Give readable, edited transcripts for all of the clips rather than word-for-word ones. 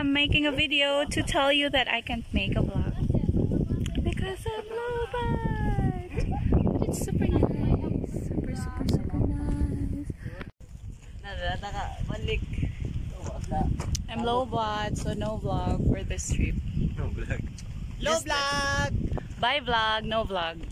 I'm making a video to tell you that I can't make a vlog because of Lowbat. But it's super nice. Super nice. I'm Lowbat, so no vlog for this trip. No vlog. Low vlog! Bye vlog, no vlog.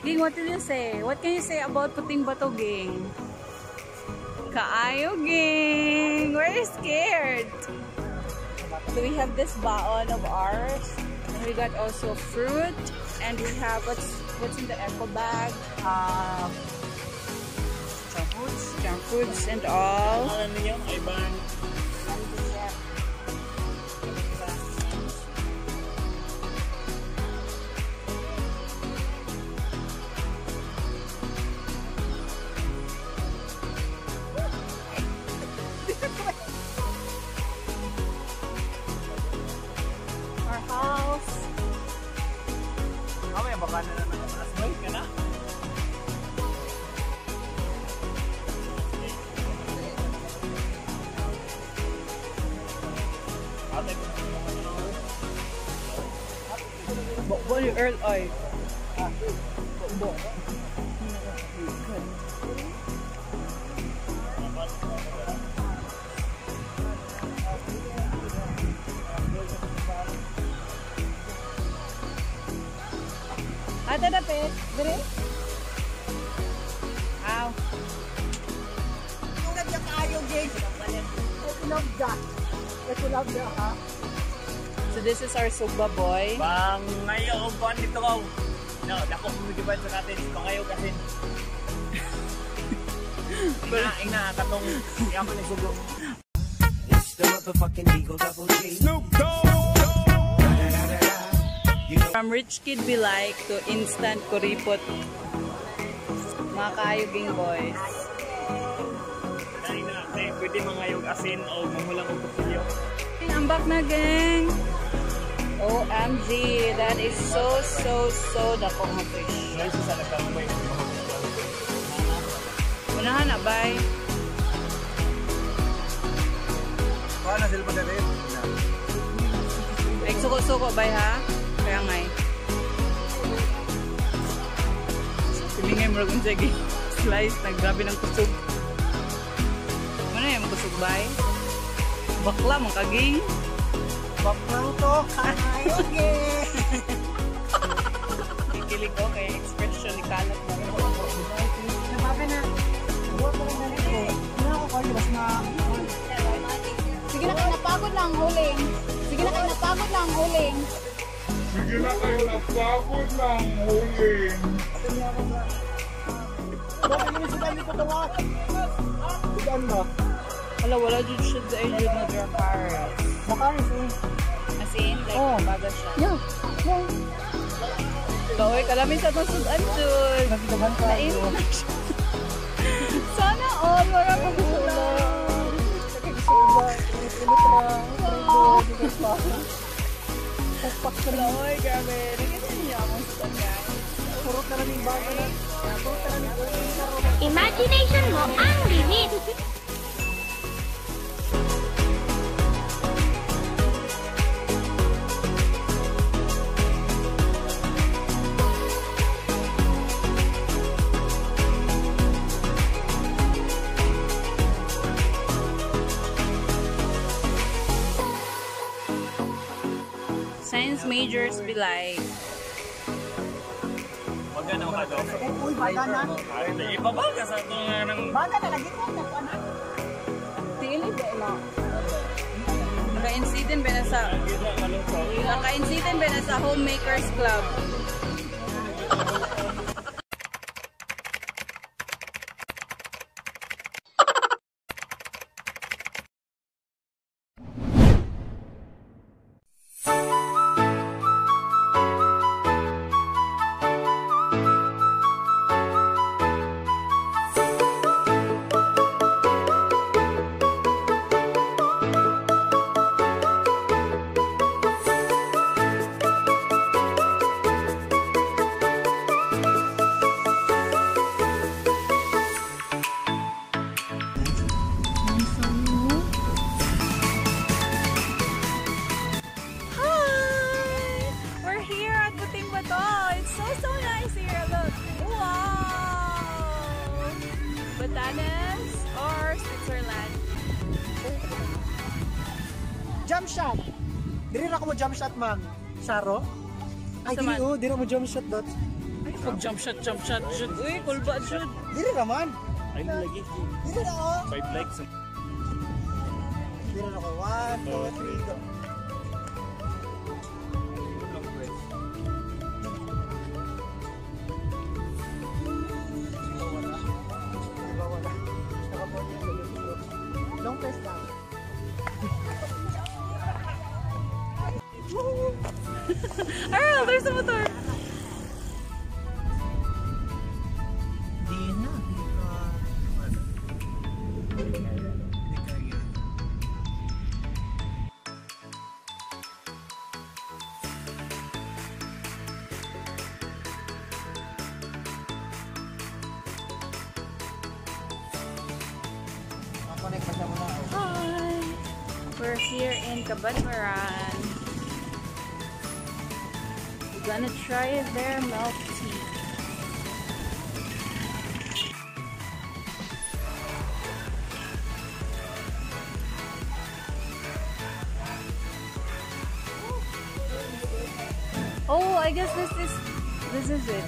Ging, what did you say? What can you say about Puting Bato, Ging? Kaayo, Ging! We're scared! So we have this baon of ours. And we got also fruit. And we have, what's in the eco bag? Junk foods and all. Our house. Mamaya baka na nakapasbay ka na. Bo ni Earl oy. Bo. Ada dapat, beri? Aw. Tulad niya kayo, Jay. Ito love niya, ha? So this is our Sugba boy. Bang ngayon ko dito ko. No, dako mo giban sa natin pangayo kasi. Ina katong yaman ni sugo. It's the motherfucking Eagle Double G. Snoop Dogg. From rich kid be like to instant kuripot. Mga kaayuging boys. Dahil na, pwede mangayog asin o mamulang og kapilyo. I'm back na, gang. OMG, that is so dakong nga fish. Dahil sa nagkakamay. Unahan na, bye. Paano sila magalit? Like, suko-suko, bye ha? Kaya nga eh. Pilingay mo rin sige. Slice, naggrabe ng kusog. Ano yung kusog, bye? Bakla, mong kaging. Baklang to, kayo, Jay. Kikilig ko kay expression ni Kalat na. Nabaga na. Huwag mo rin na rin. Ano ako kayo, mas na... Sige na kayo, napagod lang ang huling. Sige na kayo, napagod lang ang huling. Sige na kayo, napagod lang huling. Bakit yun si Dani ko tawa? Si Dan ba? Wala dyan siya sa Ajud na Dracaris. Makaris eh. As in, like, baga siya. Yeah. Baoy, kalamin sa itong sudan dun. Nagdagan ka. Nainit na siya. Sana all, wala kong ulang. Sa kagsuba, ulit lang. Baoy, grabe. Nagkita niya akong sudan, guys. Purot na lang yung bago na. Purot na lang yung Imagination mo ang limit. Science majors be like, Wag na ka daw. Uy, baga na. Ipabaga sa ito nga ng... Baga na, lagi ko na. tili ba na? Naka-incident ba na sa... Naka-incident ba na sa Homemakers Club? Jump shot. Diri na ko mo jump shot, ma'am. Saro? Ay, Asa man? diri, oh. Diri mo jump shot, dot. Pag jump shot, Jud. Uy, kulba, Jud. Diri naman. Ay, lagi. Diri na, oh. 5 likes. Diri na ko. 1, 2, 3, go. Long press down. Arl, there's a motor. Di na. Hi. We're here in Kabadbaran. We're gonna try their milk tea. Oh, I guess this is it.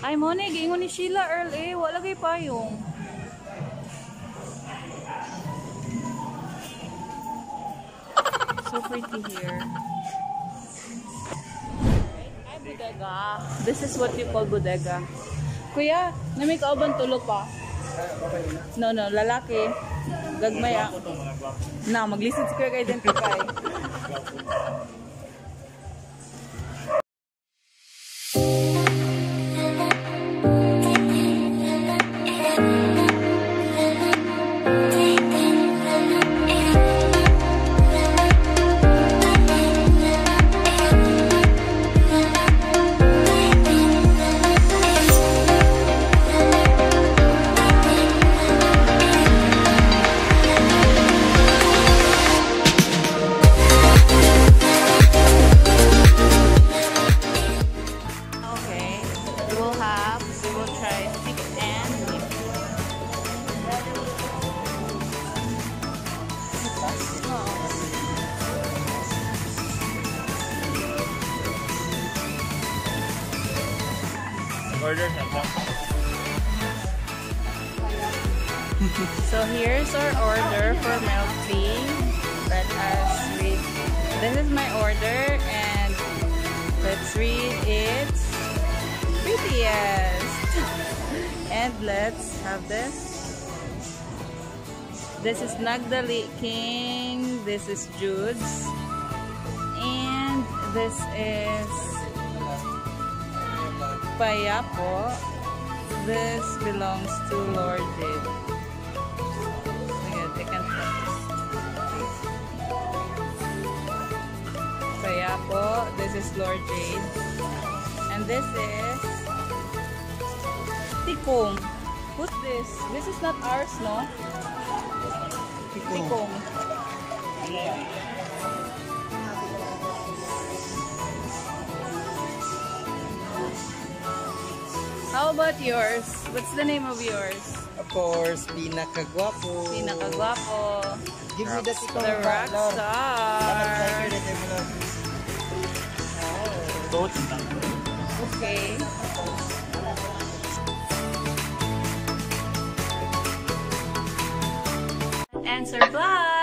Ay, mo na, gingon ni Sheila Earl eh. Wala kay payong. So pretty here. Ay, bodega. This is what you call bodega. Kuya, namay kauban tulo pa. No, lalaki. Gagmay ah. Na, maglisid si Kuya ka-identify. Order na ba? So here's our order for milk tea. Let us read. This is my order and let's read its prettiest. And let's have this. This is Nagdali King. This is Jude's. And this is Payapo. This belongs to Lord Jade. I can Payapo. This is Lord Jade. And this is Tikong. Who's this? This is not ours, no? Tikong. How about yours? What's the name of yours? Of course, Pinakagwapo. Pinakagwapo. Give me the tikong. The Rockstar. Okay. Answer Vlog.